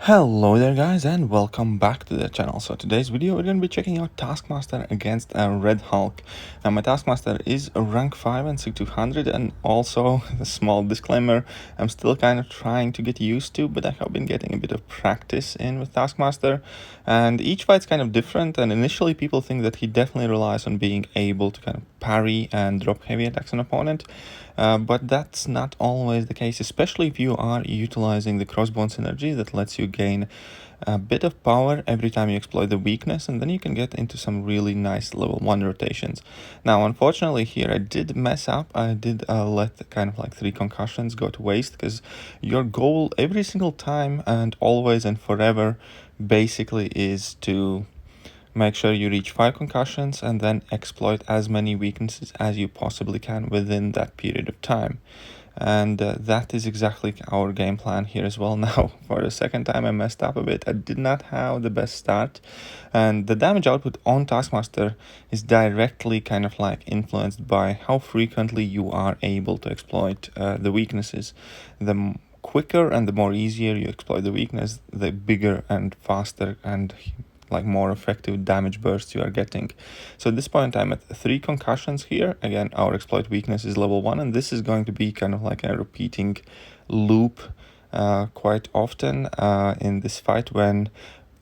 Hello there guys and welcome back to the channel. So today's video we're going to be checking out Taskmaster against a Red Hulk. Now my Taskmaster is a rank 5 and 6200, and also a small disclaimer, I'm still kind of trying to get used to, but I have been getting a bit of practice in with Taskmaster, and each fight's kind of different. And initially people think that he definitely relies on being able to kind of parry and drop heavy attacks on opponent. But that's not always the case, especially if you are utilizing the crossbone synergy that lets you gain a bit of power every time you exploit the weakness, and then you can get into some really nice level 1 rotations. Now unfortunately here I did mess up. I did let kind of like 3 concussions go to waste, because your goal every single time and always and forever basically is to make sure you reach 5 concussions and then exploit as many weaknesses as you possibly can within that period of time. And that is exactly our game plan here as well. Now, for the second time I messed up a bit. I did not have the best start. And the damage output on Taskmaster is directly kind of like influenced by how frequently you are able to exploit the weaknesses. The quicker and the more easier you exploit the weakness, the bigger and faster and like more effective damage bursts you are getting. So at this point I'm at 3 concussions here. Again, our exploit weakness is level 1, and this is going to be kind of like a repeating loop quite often in this fight. When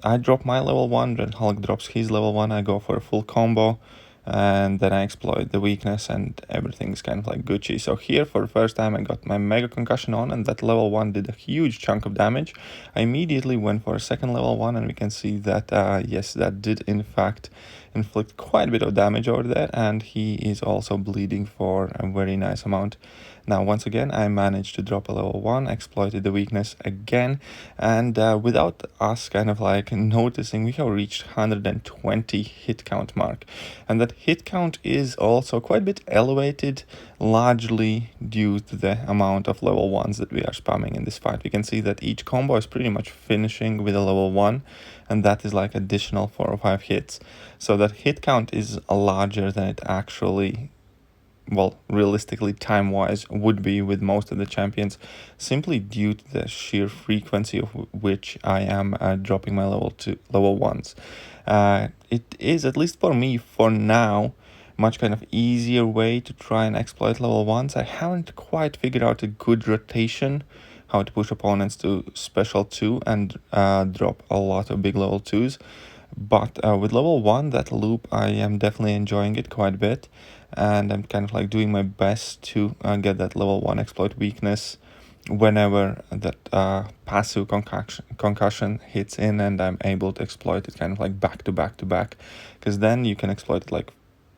I drop my level 1, Red Hulk drops his level 1, I go for a full combo, and then I exploit the weakness and everything's kind of like Gucci. So here for the first time I got my mega concussion on, and that level 1 did a huge chunk of damage. I immediately went for a second level 1, and we can see that yes, that did in fact inflict quite a bit of damage over there, and he is also bleeding for a very nice amount. Now once again I managed to drop a level 1, exploited the weakness again, and without us kind of like noticing, we have reached 120 hit count mark. And that hit count is also quite a bit elevated, largely due to the amount of level 1s that we are spamming in this fight. We can see that each combo is pretty much finishing with a level 1, and that is like additional 4 or 5 hits. So that hit count is larger than it actually, well, realistically time-wise would be with most of the champions, simply due to the sheer frequency of which I am dropping my level 1s. It is, at least for me for now, much kind of easier way to try and exploit level 1s. I haven't quite figured out a good rotation, how to push opponents to special 2 and drop a lot of big level 2s. But with level 1, that loop, I am definitely enjoying it quite a bit, and I'm kind of like doing my best to get that level 1 exploit weakness whenever that passive concussion hits in, and I'm able to exploit it kind of like back to back to back, because then you can exploit it like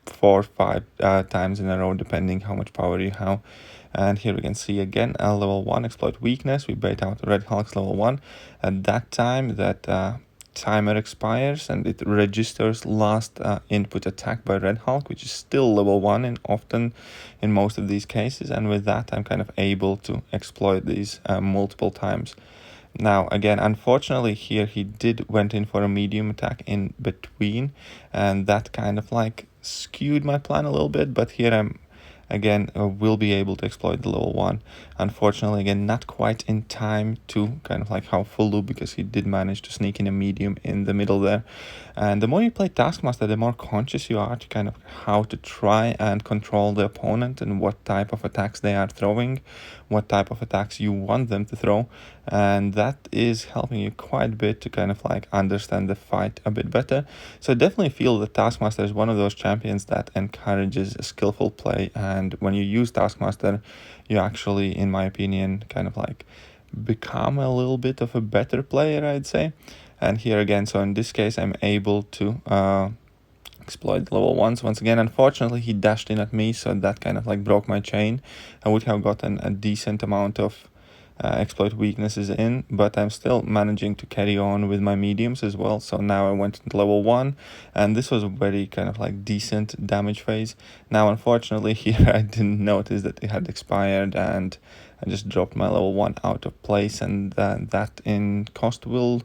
4 or 5 times in a row depending how much power you have. And here we can see again a level 1 exploit weakness. We bait out Red Hulk's level 1. At that time that timer expires and it registers last input attack by Red Hulk, which is still level 1 and often in most of these cases, and with that I'm kind of able to exploit these multiple times. Now again, unfortunately here he went in for a medium attack in between, and that kind of like skewed my plan a little bit, but here I'm again will be able to exploit the level 1. Unfortunately, again, not quite in time to kind of like have full loop, because he did manage to sneak in a medium in the middle there. And the more you play Taskmaster, the more conscious you are to kind of how to try and control the opponent and what type of attacks they are throwing, what type of attacks you want them to throw, and that is helping you quite a bit to kind of like understand the fight a bit better. So I definitely feel that Taskmaster is one of those champions that encourages skillful play, and when you use Taskmaster, you actually, in my opinion, kind of like become a little bit of a better player, I'd say. And here again, so in this case, I'm able to exploit level 1s once again. Unfortunately, he dashed in at me, so that kind of like broke my chain. I would have gotten a decent amount of exploit weaknesses in, but I'm still managing to carry on with my mediums as well. So now I went into level 1, and this was a very kind of like decent damage phase. Now unfortunately here I didn't notice that it had expired, and I just dropped my level 1 out of place, and that in cost will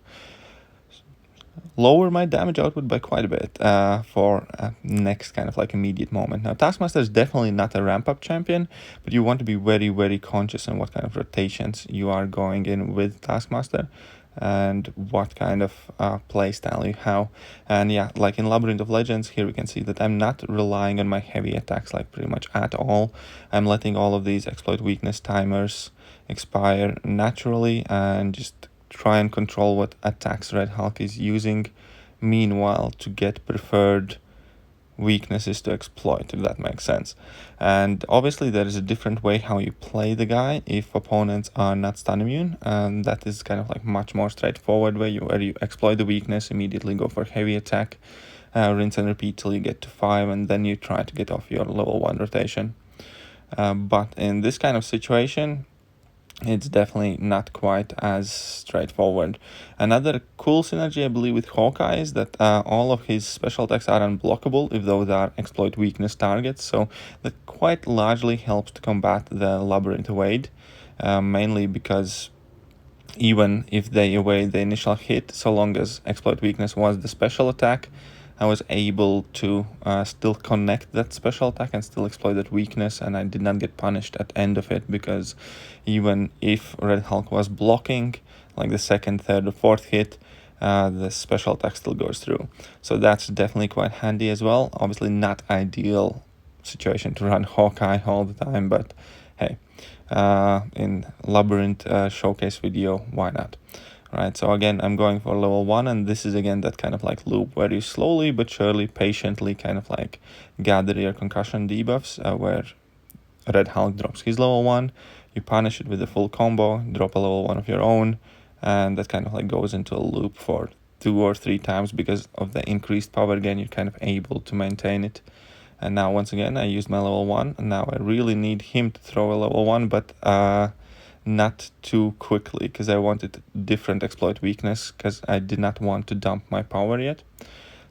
lower my damage output by quite a bit for next kind of like immediate moment. Now Taskmaster is definitely not a ramp up champion, but you want to be very conscious on what kind of rotations you are going in with Taskmaster. and what kind of playstyle you have. And yeah, like in Labyrinth of Legends, here we can see that I'm not relying on my heavy attacks like pretty much at all. I'm letting all of these exploit weakness timers expire naturally and just try and control what attacks Red Hulk is using, meanwhile to get preferred weaknesses to exploit, if that makes sense. And obviously there is a different way how you play the guy if opponents are not stun immune, and that is kind of like much more straightforward way where you exploit the weakness, immediately go for heavy attack, rinse and repeat till you get to 5, and then you try to get off your level 1 rotation. But in this kind of situation, it's definitely not quite as straightforward. Another cool synergy, I believe, with Hawkeye is that all of his special attacks are unblockable if those are exploit weakness targets, so that quite largely helps to combat the Labyrinth evade, mainly because even if they evade the initial hit, so long as exploit weakness was the special attack, I was able to still connect that special attack and still exploit that weakness, and I did not get punished at the end of it, because even if Red Hulk was blocking, like the second, third, or fourth hit, the special attack still goes through. So that's definitely quite handy as well. Obviously not ideal situation to run Hawkeye all the time, but hey, in Labyrinth showcase video, why not? Right, so again, I'm going for level 1, and this is again that kind of like loop where you slowly but surely, patiently kind of like gather your concussion debuffs, where Red Hulk drops his level 1, you punish it with the full combo, drop a level 1 of your own, and that kind of like goes into a loop for 2 or 3 times. Because of the increased power gain, you're kind of able to maintain it. And now once again, I used my level 1, and now I really need him to throw a level 1, but not too quickly, because I wanted different exploit weakness, because I did not want to dump my power yet.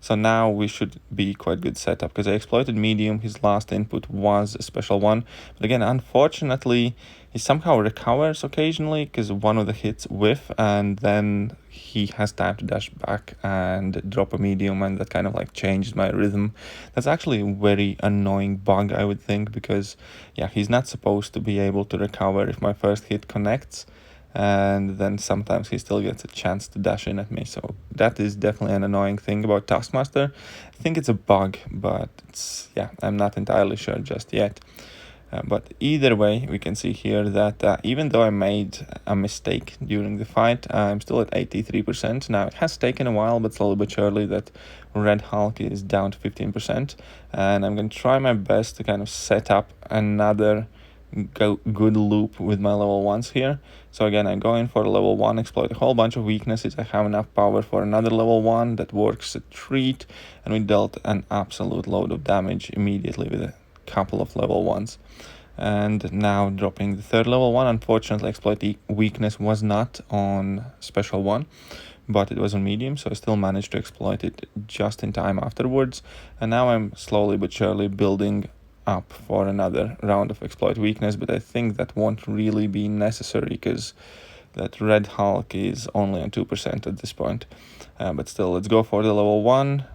So now we should be quite good setup, because I exploited medium. His last input was a special one, but again, unfortunately, he somehow recovers occasionally because one of the hits whiff, and then he has time to dash back and drop a medium, and that kind of like changed my rhythm. That's actually a very annoying bug, I would think, because yeah, he's not supposed to be able to recover if my first hit connects, and then sometimes he still gets a chance to dash in at me. So that is definitely an annoying thing about Taskmaster. I think it's a bug, but it's, yeah, I'm not entirely sure just yet. But either way, we can see here that even though I made a mistake during the fight, I'm still at 83%. Now, it has taken a while, but slowly but surely that Red Hulk is down to 15%. And I'm going to try my best to kind of set up another good loop with my level 1s here. So again, I go in for level 1, exploit a whole bunch of weaknesses. I have enough power for another level 1 that works a treat, and we dealt an absolute load of damage immediately with a couple of level 1s. And now dropping the third level 1. Unfortunately, exploit weakness was not on special 1, but it was on medium, so I still managed to exploit it just in time afterwards. And now I'm slowly but surely building up for another round of exploit weakness, but I think that won't really be necessary, because that Red Hulk is only on 2% at this point. But still, let's go for the level 1,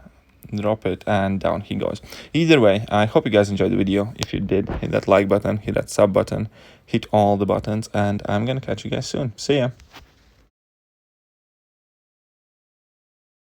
drop it, and down he goes. Either way, I hope you guys enjoyed the video. If you did, hit that like button, hit that sub button, hit all the buttons, and I'm gonna catch you guys soon. See ya!